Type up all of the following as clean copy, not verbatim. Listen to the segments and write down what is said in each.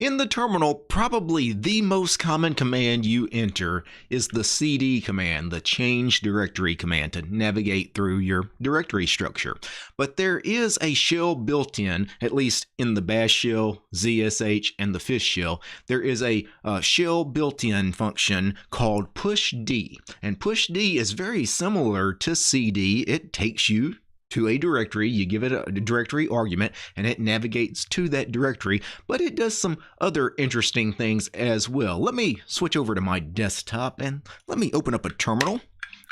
In the terminal, probably the most common command you enter is the cd command, the change directory command, to navigate through your directory structure. But there is a shell built in, at least in the bash shell, ZSH, and the fish shell. There is a shell built-in function called pushd. And pushd is very similar to cd. It takes you to a directory, you give it a directory argument, and it navigates to that directory, but it does some other interesting things as well. Let me switch over to my desktop and let me open up a terminal.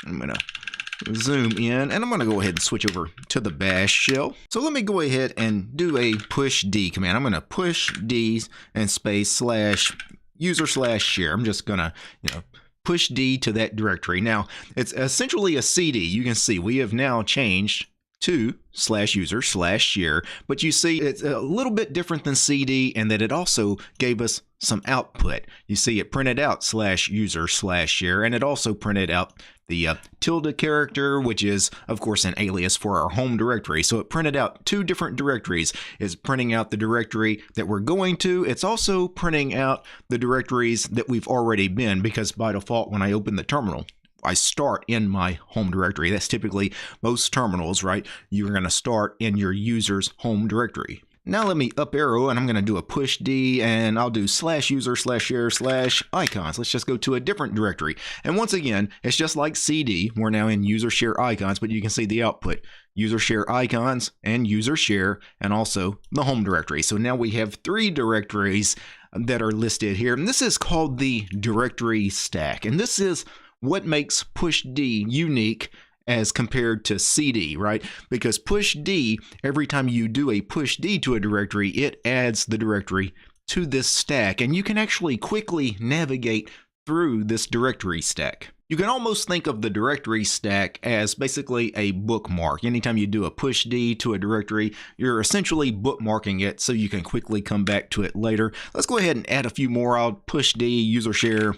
I'm going to zoom in, and I'm going to go ahead and switch over to the bash shell. So let me go ahead and do a pushd command. I'm going to pushd and space slash user slash share. I'm just going to, push D to that directory. Now, it's essentially a CD. You can see we have now changed to /user/share, but you see it's a little bit different than CD in that it also gave us some output. You see it printed out /user/share, and it also printed out the tilde character, which is of course an alias for our home directory. So it printed out two different directories. It's printing out the directory that we're going to. It's also printing out the directories that we've already been, because by default when I open the terminal, I start in my home directory. That's typically most terminals, right? You're going to start in your user's home directory. Now let me up arrow, and I'm going to do a push D, and I'll do /user/share/icons. Let's just go to a different directory. And once again, it's just like CD. We're now in user share icons, but you can see the output. User share icons and user share, and also the home directory. So now we have three directories that are listed here. And this is called the directory stack. And this is what makes pushd unique as compared to cd, right? Because pushd, every time you do a pushd to a directory, it adds the directory to this stack, and you can actually quickly navigate through this directory stack. You can almost think of the directory stack as basically a bookmark. Anytime you do a pushd to a directory, you're essentially bookmarking it so you can quickly come back to it later. Let's go ahead and add a few more. I'll pushd user share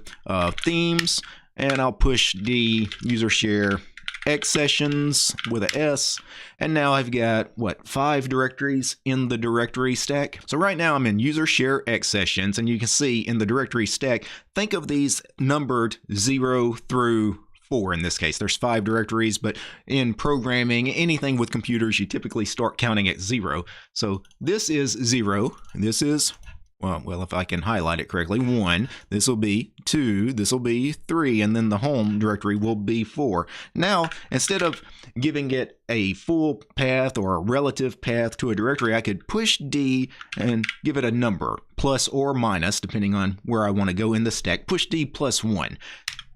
themes, and I'll push the user share X sessions with a S. And now I've got, 5 directories in the directory stack. So right now I'm in user share X sessions, and you can see in the directory stack, think of these numbered 0 through 4 in this case. There's 5 directories, but in programming, anything with computers, you typically start counting at 0. So this is 0, and this is well, if I can highlight it correctly, 1, this will be 2, this will be 3, and then the home directory will be 4. Now, instead of giving it a full path or a relative path to a directory, I could push D and give it a number, plus or minus, depending on where I want to go in the stack. Push D plus 1.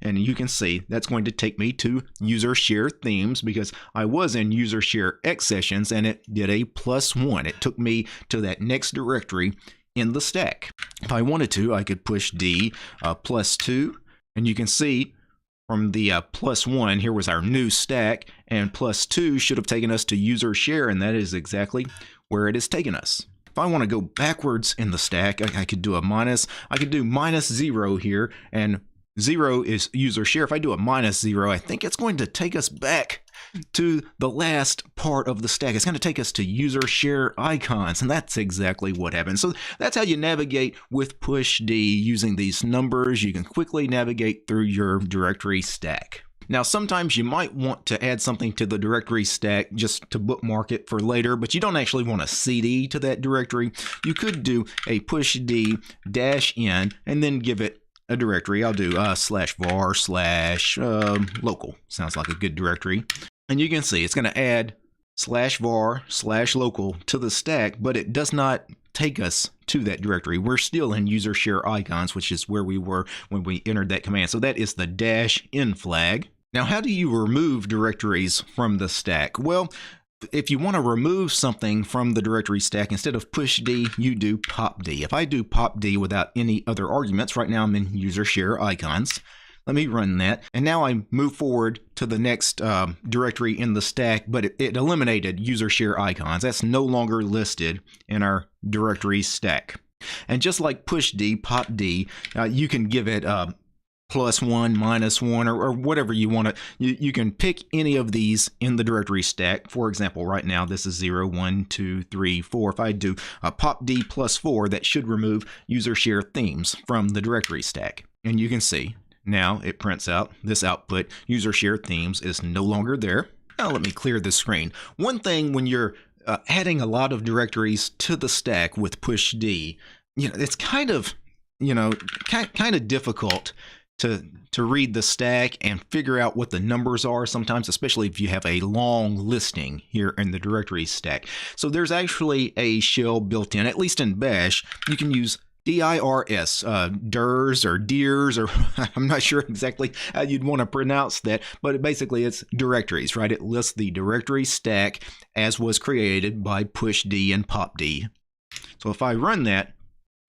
And you can see that's going to take me to user share themes, because I was in user share X sessions and it did a +1. It took me to that next directory in the stack. If I wanted to, I could push D +2, and you can see from the +1, here was our new stack, and +2 should have taken us to user share, and that is exactly where it has taken us. If I want to go backwards in the stack, I could do a minus. I could do -0 here, and 0 is user share. If I do a -0, I think it's going to take us back to the last part of the stack. It's going to take us to user share icons, and that's exactly what happened. So that's how you navigate with pushd using these numbers. You can quickly navigate through your directory stack. Now, sometimes you might want to add something to the directory stack just to bookmark it for later, but you don't actually want a cd to that directory. You could do a pushd -n and then give it a directory. I'll do /var/local. Sounds like a good directory. And you can see it's going to add /var/local to the stack, but it does not take us to that directory. We're still in user share icons, which is where we were when we entered that command. So that is the -n flag. Now, how do you remove directories from the stack? Well, if you want to remove something from the directory stack, instead of pushd, you do popd. If I do popd without any other arguments, right now I'm in user share icons. Let me run that. And now I move forward to the next directory in the stack, but it eliminated user share icons. That's no longer listed in our directory stack. And just like pushd, popd, you can give it +1, -1, or whatever you want to. You can pick any of these in the directory stack. For example, right now this is 0, 1, 2, 3, 4. If I do a popd +4, that should remove user share themes from the directory stack. And you can see now it prints out this output. User share themes is no longer there. Now let me clear the screen. One thing when you're adding a lot of directories to the stack with pushd, it's kind of difficult to read the stack and figure out what the numbers are sometimes, especially if you have a long listing here in the directory stack. So there's actually a shell built in, at least in Bash. You can use DIRS, dirhs or deers, or I'm not sure exactly how you'd want to pronounce that, but basically it's directories, right? It lists the directory stack as was created by pushd and popd. So if I run that,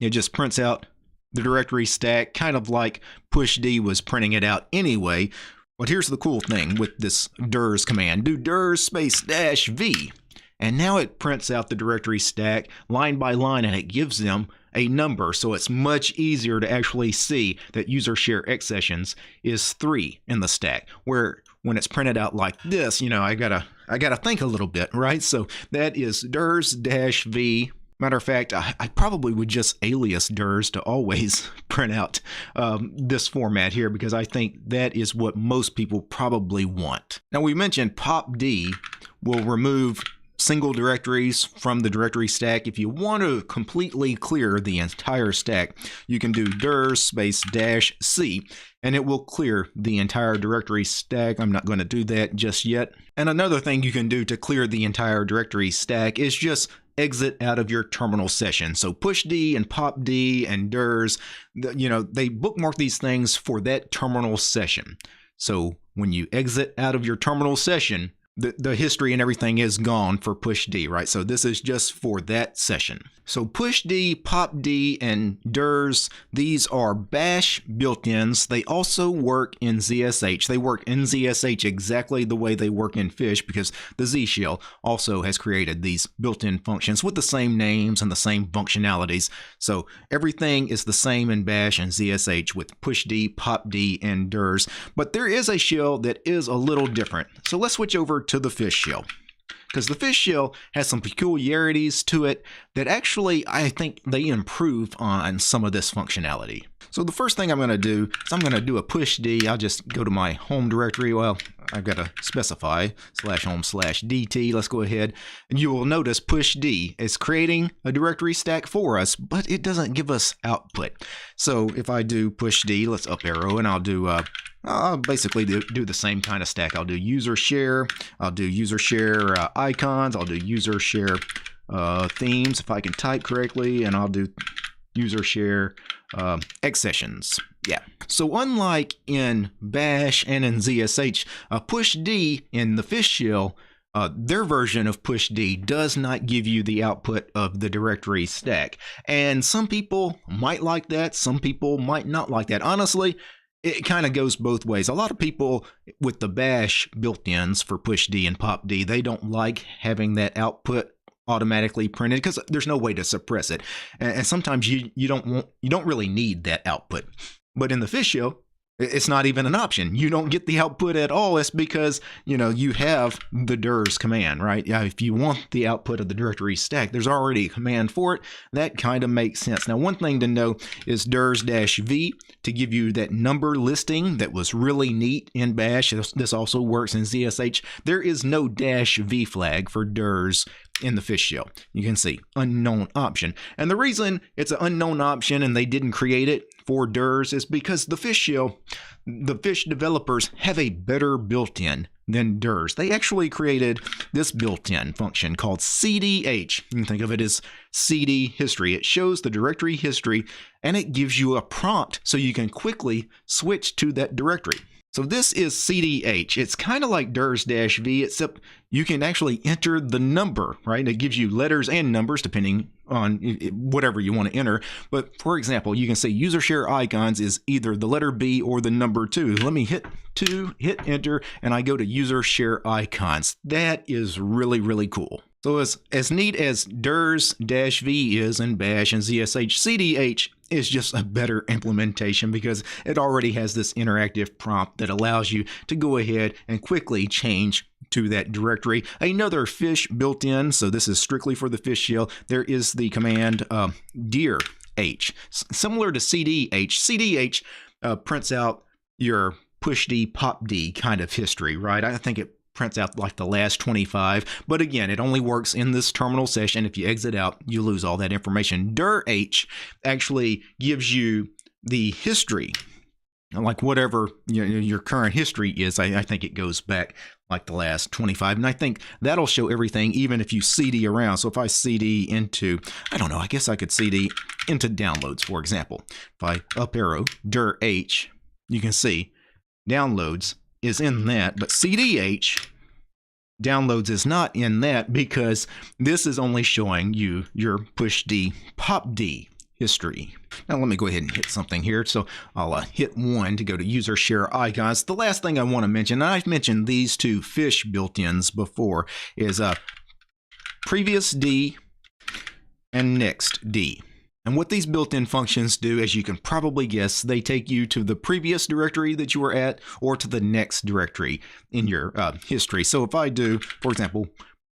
it just prints out the directory stack, kind of like pushd was printing it out anyway. But here's the cool thing with this dirhs command. Do dirhs --v. And now it prints out the directory stack line by line, and it gives them a number. So it's much easier to actually see that user share accessions is 3 in the stack. Where when it's printed out like this, I gotta think a little bit, right? So that is dirhs -v. Matter of fact, I probably would just alias dirhs to always print out this format here, because I think that is what most people probably want. Now, we mentioned popd will remove single directories from the directory stack. If you want to completely clear the entire stack, you can do dirhs -c, and it will clear the entire directory stack. I'm not going to do that just yet. And another thing you can do to clear the entire directory stack is just exit out of your terminal session. So pushd and popd and dirhs, they bookmark these things for that terminal session. So when you exit out of your terminal session, the history and everything is gone for pushd, right? So this is just for that session. So pushd, popd, and dirhs, these are Bash built-ins. They also work in ZSH. They work in ZSH exactly the way they work in Fish, because the Z shell also has created these built-in functions with the same names and the same functionalities. So everything is the same in Bash and ZSH with pushd, popd, and dirhs. But there is a shell that is a little different. So let's switch over to the Fish shell, because the Fish shell has some peculiarities to it that actually I think they improve on some of this functionality. So the first thing I'm going to do is I'm going to do a pushd. I'll just go to my home directory. Well, I've got to specify /home/dt. Let's go ahead, and you will notice pushd is creating a directory stack for us, but it doesn't give us output. So if I do pushd, let's up arrow, and I'll basically do the same kind of stack. I'll do user share, I'll do user share icons, I'll do user share themes if I can type correctly, and I'll do user share accessions. Yeah. So unlike in Bash and in ZSH, pushd in the Fish shell, their version of pushd does not give you the output of the directory stack. And some people might like that, some people might not like that. Honestly, it kind of goes both ways. A lot of people with the Bash built-ins for pushd and popd, they don't like having that output automatically printed because there's no way to suppress it. And sometimes you don't really need that output. But in the Fish shell, it's not even an option. You don't get the output at all. It's because, you have the dirhs command, right? Yeah, if you want the output of the directory stack, there's already a command for it. That kind of makes sense. Now, one thing to know is dirhs -v to give you that number listing that was really neat in Bash. This also works in ZSH. There is no -v flag for dirhs in the Fish shell. You can see unknown option. And the reason it's an unknown option and they didn't create it for dirhs is because the Fish shell, the Fish developers have a better built-in than dirhs. They actually created this built-in function called cdh. You can think of it as cd history. It shows the directory history and it gives you a prompt so you can quickly switch to that directory. So this is cdh. It's kind of like dirhs -v, except you can actually enter the number, right? It gives you letters and numbers depending on whatever you want to enter. But for example, you can say user share icons is either the letter B or the number 2. Let me hit 2, hit enter, and I go to user share icons. That is really, really cool. So as neat as dirhs -v is in Bash and ZSH, cdh is just a better implementation because it already has this interactive prompt that allows you to go ahead and quickly change to that directory. Another fish built in, so this is strictly for the fish shell. There is the command dirh, similar to cdh. Cdh prints out your pushd, popd kind of history, right? I think it prints out like the last 25, but again, it only works in this terminal session. If you exit out, you lose all that information. dirh actually gives you the history, like whatever your current history is. I think it goes back like the last 25, and I think that'll show everything even if you cd around. So if I cd into, I don't know, I guess I could cd into downloads, for example. If I up arrow dirh, you can see downloads is in that, but cdh downloads is not in that because this is only showing you your pushd, popd history. Now let me go ahead and hit something here. So I'll hit 1 to go to user share icons. The last thing I want to mention, and I've mentioned these two fish built-ins before, is prevd and nextd. And what these built-in functions do, as you can probably guess, they take you to the previous directory that you were at or to the next directory in your history. So if I do, for example,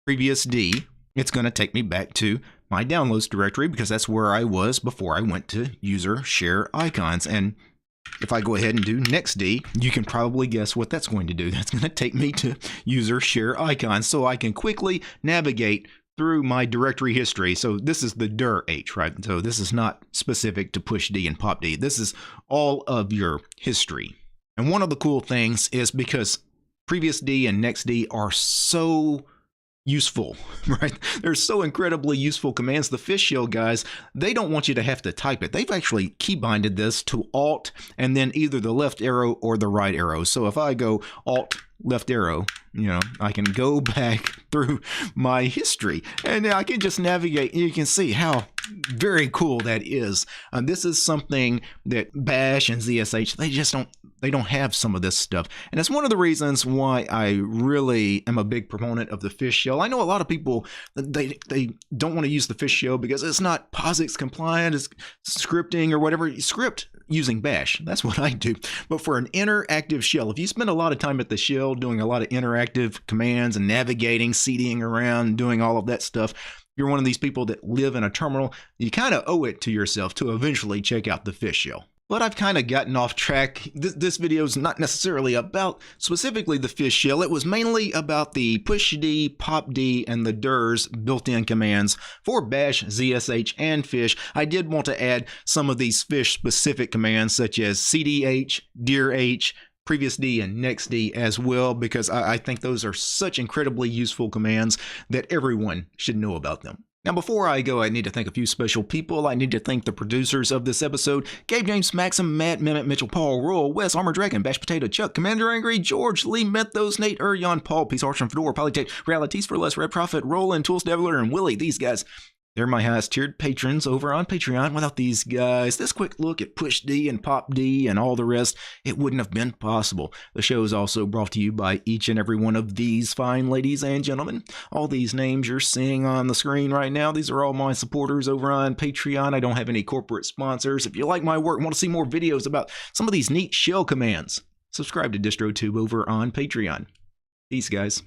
prevd, it's going to take me back to my downloads directory because that's where I was before I went to user share icons. And if I go ahead and do nextd, you can probably guess what that's going to do. That's going to take me to user share icons so I can quickly navigate through my directory history. So this is the dirh, right? So this is not specific to pushd and popd. This is all of your history. And one of the cool things is because prevd and nextd are so useful, right? They're so incredibly useful commands. The fish shell guys, they don't want you to have to type it. They've actually keybinded this to Alt and then either the left arrow or the right arrow. So if I go Alt left arrow, I can go back through my history and I can just navigate. You can see how very cool that is. This is something that Bash and ZSH, they don't have some of this stuff. And it's one of the reasons why I really am a big proponent of the fish shell. I know a lot of people, they don't want to use the fish shell because it's not POSIX compliant, it's scripting or whatever. You script using Bash. That's what I do. But for an interactive shell, if you spend a lot of time at the shell doing a lot of interactive commands and navigating, CDing around, doing all of that stuff, you're one of these people that live in a terminal, you kind of owe it to yourself to eventually check out the fish shell. But I've kind of gotten off track. This video is not necessarily about specifically the fish shell. It was mainly about the pushd, popd, and the dirh's built-in commands for Bash, ZSH, and fish. I did want to add some of these fish-specific commands such as cdh, dirh, prevd, and nextd as well, because I think those are such incredibly useful commands that everyone should know about them. Now, before I go, I need to thank a few special people. I need to thank the producers of this episode: Gabe, James, Maxim, Matt, Mehmet, Mitchell, Paul, Royal, Wes, Armor Dragon, Bash Potato, Chuck, Commander Angry, George, Lee, Methos, Nate, Urion, Paul, Peace, Archer, Fedora, Polytech, Realities for Less, Red Prophet, Roland, Tools Deviler, and Willie. These guys, they're my highest tiered patrons over on Patreon. Without these guys, this quick look at pushd and popd and all the rest, it wouldn't have been possible. The show is also brought to you by each and every one of these fine ladies and gentlemen. All these names you're seeing on the screen right now, these are all my supporters over on Patreon. I don't have any corporate sponsors. If you like my work and want to see more videos about some of these neat shell commands, subscribe to DistroTube over on Patreon. Peace, guys.